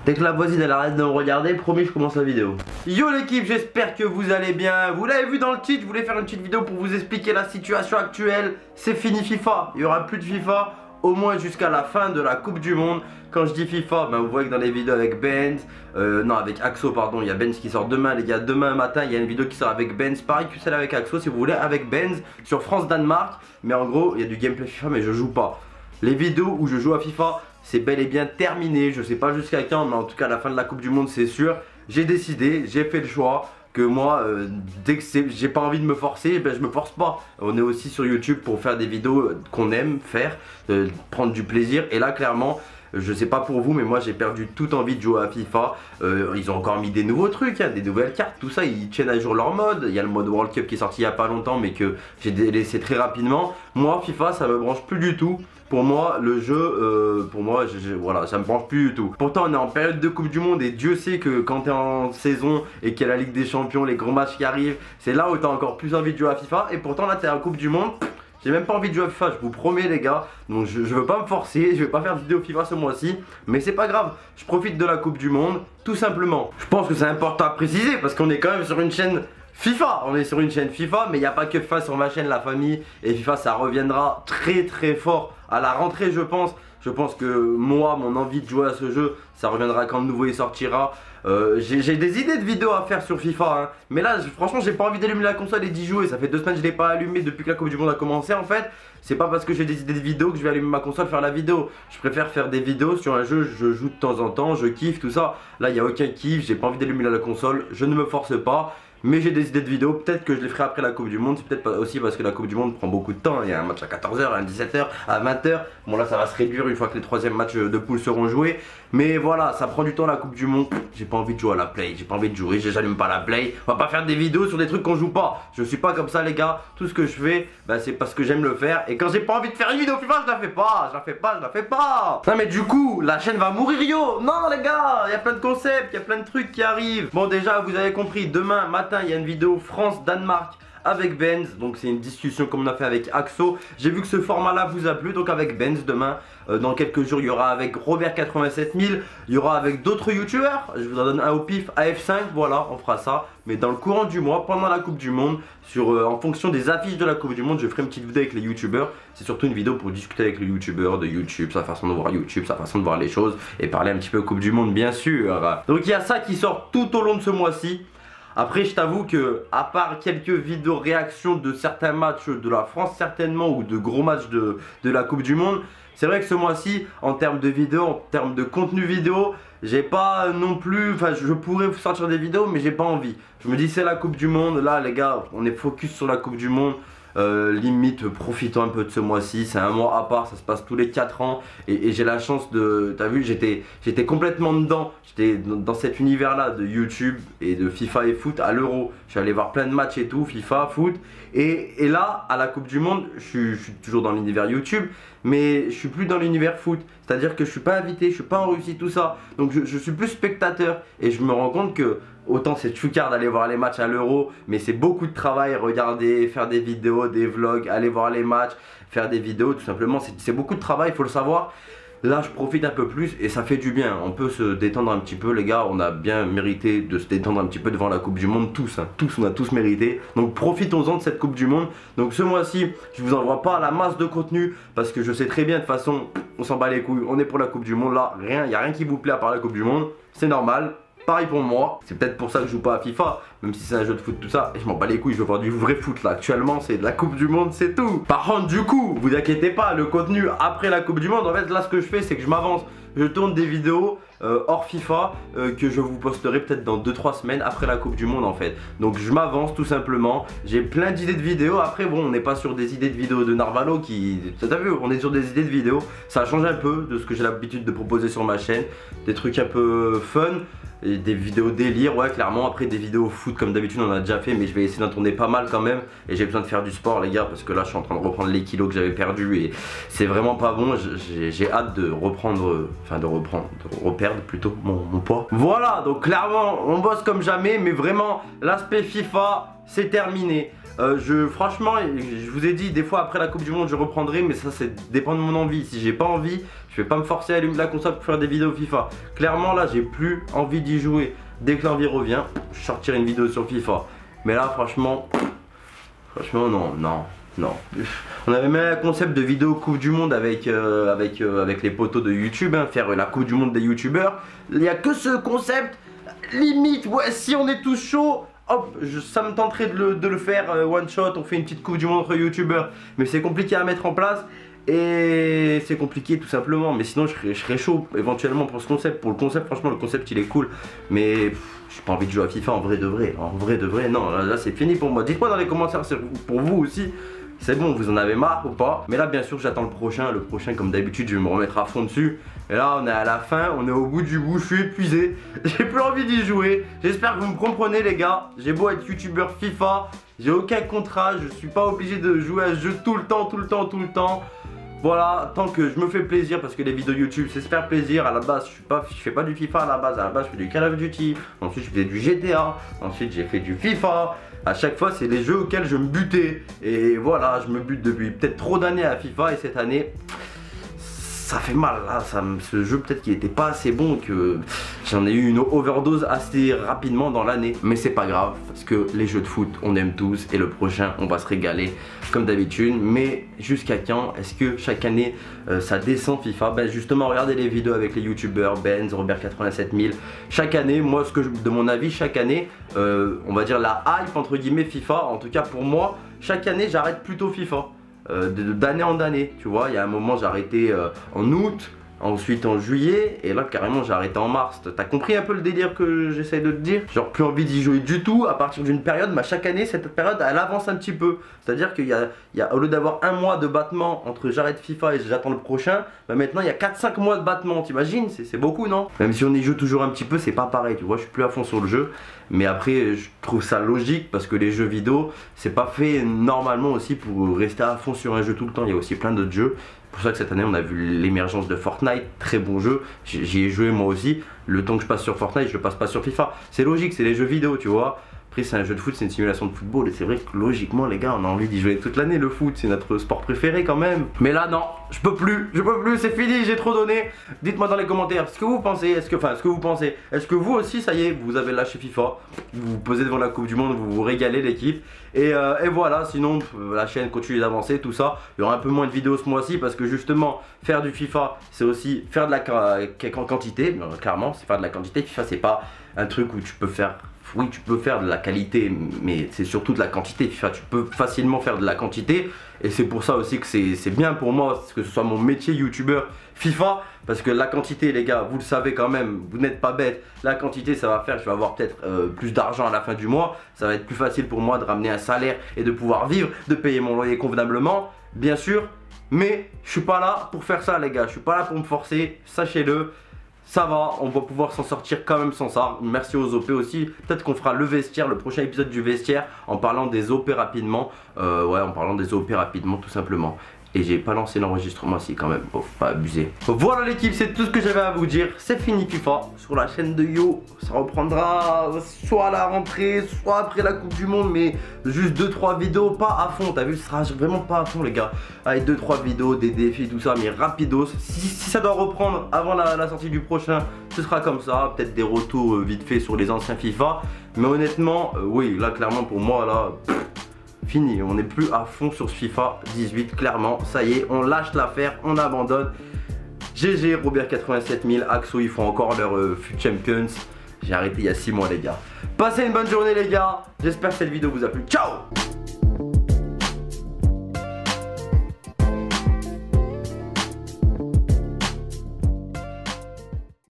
Dès que la voisine elle arrête de me regarder, promis je commence la vidéo. Yo l'équipe, j'espère que vous allez bien. Vous l'avez vu dans le titre, je voulais faire une petite vidéo pour vous expliquer la situation actuelle. C'est fini FIFA, il n'y aura plus de FIFA au moins jusqu'à la fin de la Coupe du Monde. Quand je dis FIFA, ben vous voyez que dans les vidéos avec Benz, non avec Axo pardon, il y a Benz qui sort demain les gars, demain matin il y a une vidéo qui sort avec Benz, pareil que celle avec Axo si vous voulez, avec Benz sur France-Danemark. Mais en gros il y a du gameplay FIFA mais je joue pas. Les vidéos où je joue à FIFA c'est bel et bien terminé, je sais pas jusqu'à quand mais en tout cas à la fin de la Coupe du Monde c'est sûr. J'ai décidé, j'ai fait le choix que moi dès que j'ai pas envie de me forcer, ben je me force pas. On est aussi sur YouTube pour faire des vidéos qu'on aime faire, prendre du plaisir. Et là clairement je sais pas pour vous mais moi j'ai perdu toute envie de jouer à FIFA. Ils ont encore mis des nouveaux trucs, hein, des nouvelles cartes, tout ça, ils tiennent à jour leur mode. Il y a le mode World Cup qui est sorti il y a pas longtemps mais que j'ai délaissé très rapidement. Moi FIFA ça me branche plus du tout. Pour moi le jeu, pour moi voilà, ça me branche plus du tout. Pourtant on est en période de Coupe du Monde et Dieu sait que quand t'es en saison et qu'il y a la Ligue des Champions, les gros matchs qui arrivent, c'est là où t'as encore plus envie de jouer à FIFA. Et pourtant là t'es en Coupe du Monde, j'ai même pas envie de jouer à FIFA, je vous promets les gars. Donc je veux pas me forcer, je vais pas faire de vidéo FIFA ce mois-ci. Mais c'est pas grave, je profite de la Coupe du Monde, tout simplement. Je pense que c'est important à préciser parce qu'on est quand même sur une chaîne FIFA, on est sur une chaîne FIFA, mais il n'y a pas que FIFA sur ma chaîne, la famille. Et FIFA ça reviendra très très fort à la rentrée je pense. Je pense que moi, mon envie de jouer à ce jeu, ça reviendra quand le nouveau il sortira. J'ai des idées de vidéos à faire sur FIFA hein. Mais là franchement j'ai pas envie d'allumer la console et d'y jouer. Ça fait 2 semaines que je l'ai pas allumé depuis que la Coupe du Monde a commencé en fait. C'est pas parce que j'ai des idées de vidéos que je vais allumer ma console faire la vidéo. Je préfère faire des vidéos sur un jeu, je joue de temps en temps, je kiffe tout ça. Là il n'y a aucun kiff, j'ai pas envie d'allumer la console, je ne me force pas. Mais j'ai des idées de vidéos, peut-être que je les ferai après la Coupe du Monde. C'est peut-être aussi parce que la Coupe du Monde prend beaucoup de temps. Il y a un match à 14h, à 17h, à 20h. Bon là ça va se réduire une fois que les 3e matchs de poule seront joués. Mais voilà, ça prend du temps la Coupe du Monde. J'ai pas envie de jouer à la play, j'ai pas envie de jouer, j'allume pas la play. On va pas faire des vidéos sur des trucs qu'on joue pas. Je suis pas comme ça les gars. Tout ce que je fais, bah, c'est parce que j'aime le faire. Et quand j'ai pas envie de faire une vidéo FIFA, je la fais pas, je la fais pas, je la fais pas. Non mais du coup, la chaîne va mourir yo. Non les gars, il y a plein de concepts, il y a plein de trucs qui arrivent. Bon déjà vous avez compris, demain matin il y a une vidéo France-Danemark avec Benz, donc c'est une discussion comme on a fait avec Axo. J'ai vu que ce format là vous a plu, donc avec Benz demain, dans quelques jours il y aura avec Robert 87000, il y aura avec d'autres youtubeurs, je vous en donne un au pif, AF5, voilà on fera ça. Mais dans le courant du mois, pendant la Coupe du Monde, en fonction des affiches de la Coupe du Monde, je ferai une petite vidéo avec les youtubeurs. C'est surtout une vidéo pour discuter avec les youtubeurs de YouTube, sa façon de voir YouTube, sa façon de voir les choses, et parler un petit peu Coupe du Monde bien sûr. Donc il y a ça qui sort tout au long de ce mois-ci. Après je t'avoue que à part quelques vidéos réactions de certains matchs de la France certainement ou de gros matchs de la Coupe du Monde, c'est vrai que ce mois-ci en termes de vidéos, en termes de contenu vidéo, j'ai pas non plus, enfin je pourrais sortir des vidéos mais j'ai pas envie. Je me dis c'est la Coupe du Monde, là les gars on est focus sur la Coupe du Monde. Limite profitons un peu de ce mois-ci, c'est un mois à part, ça se passe tous les 4 ans et j'ai la chance de, t'as vu j'étais complètement dedans, j'étais dans cet univers là de YouTube et de FIFA et foot à l'Euro, je suis allé voir plein de matchs et tout, FIFA, foot et là à la Coupe du Monde je suis toujours dans l'univers YouTube mais je suis plus dans l'univers foot, c'est à dire que je suis pas invité, je suis pas en Russie tout ça, donc je suis plus spectateur et je me rends compte que autant c'est choucard d'aller voir les matchs à l'Euro, mais c'est beaucoup de travail, regarder, faire des vidéos, des vlogs, aller voir les matchs, faire des vidéos, tout simplement, c'est beaucoup de travail, il faut le savoir. Là je profite un peu plus et ça fait du bien, on peut se détendre un petit peu les gars, on a bien mérité de se détendre un petit peu devant la Coupe du Monde, tous, hein, tous, on a tous mérité. Donc profitons-en de cette Coupe du Monde. Donc ce mois-ci, je vous envoie pas la masse de contenu parce que je sais très bien de toute façon, on s'en bat les couilles, on est pour la Coupe du Monde là, il n'y a rien qui vous plaît à part la Coupe du Monde, c'est normal. Pareil pour moi, c'est peut-être pour ça que je joue pas à FIFA, même si c'est un jeu de foot tout ça, et je m'en bats les couilles, je veux voir du vrai foot là, actuellement c'est de la Coupe du Monde, c'est tout. Par contre du coup, vous inquiétez pas, le contenu après la Coupe du Monde, en fait là ce que je fais c'est que je m'avance, je tourne des vidéos hors FIFA que je vous posterai peut-être dans 2-3 semaines après la Coupe du Monde en fait. Donc je m'avance tout simplement, j'ai plein d'idées de vidéos, après bon on n'est pas sur des idées de vidéos de Narvalo qui, t'as vu, on est sur des idées de vidéos, ça change un peu de ce que j'ai l'habitude de proposer sur ma chaîne, des trucs un peu fun. Et des vidéos délire, ouais clairement. Après des vidéos foot comme d'habitude on a déjà fait, mais je vais essayer d'en tourner pas mal quand même. Et j'ai besoin de faire du sport les gars, parce que là je suis en train de reprendre les kilos que j'avais perdus et c'est vraiment pas bon. J'ai hâte de reprendre, de reperdre plutôt mon poids. Voilà, donc clairement on bosse comme jamais, mais vraiment l'aspect FIFA c'est terminé. Franchement, je vous ai dit, des fois après la Coupe du Monde je reprendrai, mais ça dépend de mon envie. Si j'ai pas envie, je vais pas me forcer à allumer la console pour faire des vidéos FIFA. Clairement là j'ai plus envie d'y jouer. Dès que l'envie revient, je sortirai une vidéo sur FIFA. Mais là franchement non. On avait même un concept de vidéo Coupe du Monde avec les potos de YouTube, hein, faire la Coupe du Monde des YouTubeurs. Il n'y a que ce concept. Limite, ouais, si on est tous chauds, hop, ça me tenterait de le faire one shot. On fait une petite Coupe du Monde entre YouTubeurs. Mais c'est compliqué à mettre en place. Et c'est compliqué tout simplement. Mais sinon je serais chaud éventuellement pour ce concept. Pour le concept, franchement le concept il est cool. Mais j'ai pas envie de jouer à FIFA en vrai de vrai. En vrai de vrai, non, là c'est fini pour moi. Dites-moi dans les commentaires c'est pour vous aussi. C'est bon, vous en avez marre ou pas? Mais là bien sûr j'attends le prochain comme d'habitude je vais me remettre à fond dessus. Et là on est à la fin, on est au bout du bout, je suis épuisé. J'ai plus envie d'y jouer. J'espère que vous me comprenez les gars. J'ai beau être youtubeur FIFA, j'ai aucun contrat, je suis pas obligé de jouer à ce jeu tout le temps. Voilà, tant que je me fais plaisir, parce que les vidéos YouTube c'est se faire plaisir. À la base je fais pas du FIFA à la base je fais du Call of Duty. Ensuite je faisais du GTA, ensuite j'ai fait du FIFA. À chaque fois c'est les jeux auxquels je me butais. Et voilà, je me bute depuis peut-être trop d'années à FIFA. Et cette année ça fait mal là, ce jeu peut-être qu'il était pas assez bon, que j'en ai eu une overdose assez rapidement dans l'année. Mais c'est pas grave, parce que les jeux de foot on aime tous, et le prochain on va se régaler comme d'habitude. Mais jusqu'à quand est-ce que chaque année ça descend FIFA? Ben justement regardez les vidéos avec les youtubeurs Benz, Robert 87000. Chaque année, moi de mon avis chaque année, on va dire la hype entre guillemets FIFA, en tout cas pour moi, chaque année j'arrête plutôt FIFA. D'année en année, tu vois, il y a un moment j'ai arrêté en août, ensuite en juillet, et là carrément j'ai arrêté en mars. T'as compris un peu le délire que j'essaye de te dire? Genre plus envie d'y jouer du tout à partir d'une période, mais chaque année cette période elle avance un petit peu. C'est à dire qu'il y a au lieu d'avoir un mois de battement entre j'arrête FIFA et j'attends le prochain, bah maintenant il y a 4-5 mois de battement, t'imagines? C'est beaucoup non? Même si on y joue toujours un petit peu, c'est pas pareil, tu vois, je suis plus à fond sur le jeu. Mais après je trouve ça logique parce que les jeux vidéo c'est pas fait normalement aussi pour rester à fond sur un jeu tout le temps. Il y a aussi plein d'autres jeux. C'est pour ça que cette année on a vu l'émergence de Fortnite, très bon jeu, j'y ai joué moi aussi. Le temps que je passe sur Fortnite je le passe pas sur FIFA. C'est logique, c'est les jeux vidéo tu vois. Après c'est un jeu de foot, c'est une simulation de football, et c'est vrai que logiquement les gars on a envie d'y jouer toute l'année. Le foot c'est notre sport préféré quand même. Mais là non, je peux plus, c'est fini, j'ai trop donné. Dites-moi dans les commentaires ce que vous pensez, est-ce que vous aussi ça y est, vous avez lâché FIFA, vous vous posez devant la Coupe du Monde, vous vous régalez l'équipe. Et voilà, sinon la chaîne continue d'avancer, tout ça. Il y aura un peu moins de vidéos ce mois-ci parce que justement faire du FIFA c'est aussi faire de la quantité. Clairement c'est faire de la quantité. FIFA c'est pas un truc où tu peux faire... Oui, tu peux faire de la qualité, mais c'est surtout de la quantité. FIFA, tu peux facilement faire de la quantité. Et c'est pour ça aussi que c'est bien pour moi que ce soit mon métier youtubeur FIFA. Parce que la quantité, les gars, vous le savez quand même, vous n'êtes pas bêtes. La quantité, ça va faire, je vais avoir peut-être plus d'argent à la fin du mois. Ça va être plus facile pour moi de ramener un salaire et de pouvoir vivre, de payer mon loyer convenablement, bien sûr. Mais je suis pas là pour faire ça, les gars. Je suis pas là pour me forcer, sachez-le. Ça va, on va pouvoir s'en sortir quand même sans ça. Merci aux OP aussi. Peut-être qu'on fera le vestiaire, le prochain épisode du vestiaire, en parlant des OP rapidement. Ouais, en parlant des OP rapidement, tout simplement. Et j'ai pas lancé l'enregistrement aussi quand même, faut pas abuser. Voilà l'équipe, c'est tout ce que j'avais à vous dire. C'est fini FIFA sur la chaîne de Yo. Ça reprendra soit à la rentrée, soit après la Coupe du Monde. Mais juste 2-3 vidéos, pas à fond. T'as vu, ce sera vraiment pas à fond les gars. Allez, 2-3 vidéos, des défis, tout ça, mais rapidos. Si ça doit reprendre avant la sortie du prochain, ce sera comme ça. Peut-être des retours vite fait sur les anciens FIFA. Mais honnêtement, oui, là clairement pour moi là... Fini, on n'est plus à fond sur ce FIFA 18, clairement, ça y est, on lâche l'affaire, on abandonne. GG, Robert 87000, Axo, ils font encore leur FUT Champions. J'ai arrêté il y a 6 mois les gars. Passez une bonne journée les gars, j'espère que cette vidéo vous a plu, ciao.